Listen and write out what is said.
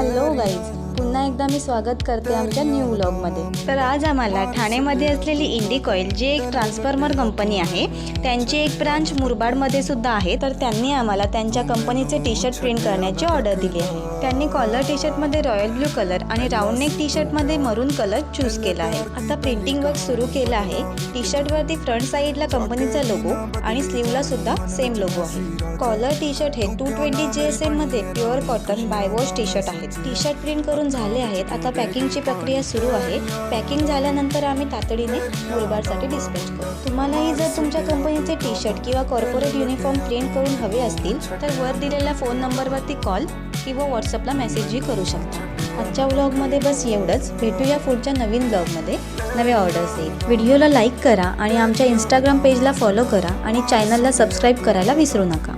Hello guys, पुन्हा एकदा मी स्वागत करते आमच्या न्यू व्लॉगमध्ये। तर आज आम्हाला ठाणेमध्ये असलेली इंडिकॉइल जे एक ट्रान्सफॉर्मर कंपनी आहे, त्यांची एक ब्रांच मुरबाडमध्ये सुद्धा आहे। तर त्यांनी आम्हाला त्यांच्या कंपनीचे टी शर्ट प्रिंट करण्याची ऑर्डर दिली आहे। त्यांनी कॉलर टी शर्टमध्ये रॉयल ब्ल्यू कलर आणि राऊंड नेक टी शर्टमध्ये मरून कलर चूज केला आहे। आता प्रिंटिंग वर्क सुरू केलं आहे। टी शर्टवरती फ्रंट साईडला कंपनीचा लोगो आणि स्लीवला सुद्धा सेम लोगो आहे। कॉलर टी शर्ट हे 220 GSM मध्ये pure cotton bye wash T shirt आहेत। टी शर्ट प्रिंट करून झाले आहेत। आता पॅकिंगची प्रक्रिया सुरू आहे। पॅकिंग झाल्यानंतर आम्ही तातडीने मुरबाडसाठी डिस्पॅच करू। तुम्हालाही जर तुमच्या कंपनीचे टी शर्ट किंवा कॉर्पोरेट युनिफॉर्म प्रिंट करून हवे असतील तर वर दिलेल्या फोन नंबरवरती कॉल किंवा व्हॉट्सअपला मेसेजही करू शकता। आजच्या व्लॉगमध्ये बस एवढंच। भेटूया पुढच्या नवीन व्लॉगमध्ये नव्या ऑर्डर्स येईल। व्हिडिओला लाईक करा आणि आमच्या इंस्टाग्राम पेजला फॉलो करा आणि चॅनलला सबस्क्राईब करायला विसरू नका।